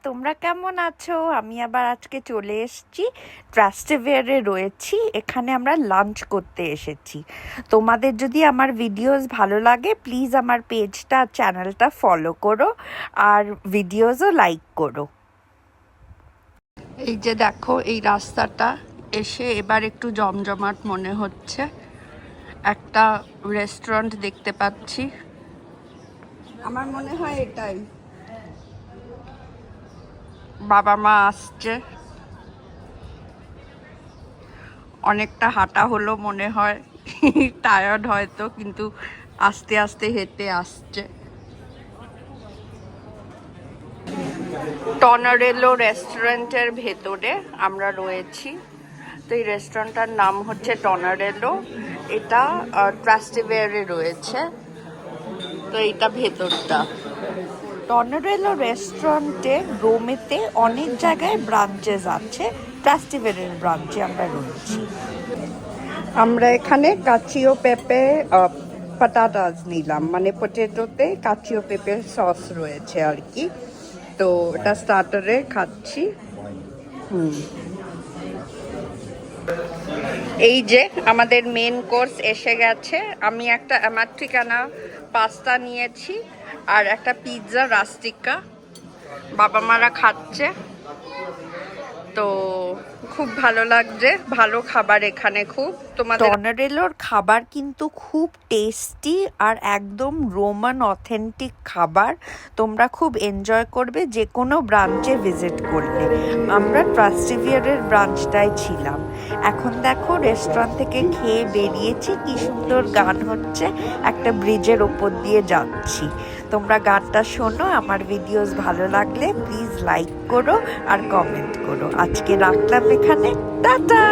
তোমরা কেমন আছো? আমি আবার আজকে চলে এসেছি, ট্রাস্টেভিয়ারে রয়েছি। এখানে আমরা লাঞ্চ করতে এসেছি। তোমাদের যদি আমার ভিডিওস ভালো লাগে, প্লিজ আমার পেজটা চ্যানেলটা ফলো করো আর ভিডিওসও লাইক করো। এই যে দেখো, এই রাস্তাটা এসে এবার একটু জমজমাট মনে হচ্ছে। একটা রেস্টুরেন্ট দেখতে পাচ্ছি, আমার মনে হয় এটাই। বাবা মা আসছে, অনেকটা হাঁটা হলো মনে হয়, টায়ার্ড হয়তো, কিন্তু আস্তে আস্তে হেঁটে আসছে। টনারেলো রেস্টুরেন্টের ভেতরে আমরা রয়েছি। তো এই রেস্টুরেন্টটার নাম হচ্ছে টনারেলো। এটা ট্রাস্টেভিয়ারে রয়েছে। তো এইটা ভেতরটা। টনারেলো রেস্টুরেন্টে রোমেতে অনেক জায়গায় ব্রাঞ্চেস আছে। ট্রাস্টেভিয়ারের ব্রাঞ্চে আমরা রয়েছি। আমরা এখানে কাচিও পেঁপে পাটাটাস নিলাম, মানে পটেটোতে কাচিও পেঁপের সস রয়েছে আর কি। তো এটা স্টার্টারে খাচ্ছি। এই যে আমাদের মেন কোর্স এসে গেছে। আমি একটা অ্যামাট্রিকানা পাস্তা নিয়েছি আর একটা পিৎজা রাস্টিকা। বাবা মারা খাচ্ছে, তো খুব ভালো লাগছে। ভালো খাবার এখানে খুব। তোমাদের টনারেলোর খাবার কিন্তু খুব টেস্টি আর একদম রোমান অথেন্টিক খাবার। তোমরা খুব এনজয় করবে যে কোনো ব্রাঞ্চে ভিজিট করলে। আমরা ট্রাস্টেভিয়ারের ব্রাঞ্চটায় ছিলাম। এখন দেখো, রেস্টুরেন্ট থেকে খেয়ে বেরিয়েছি, কি সুন্দর গান হচ্ছে, একটা ব্রিজের ওপর দিয়ে যাচ্ছি। তোমরা গানটা শোনো। আমার ভিডিওস ভালো লাগলে প্লিজ লাইক করো আর কমেন্ট করো। আজকে রাখলাম এখানে, টাটা।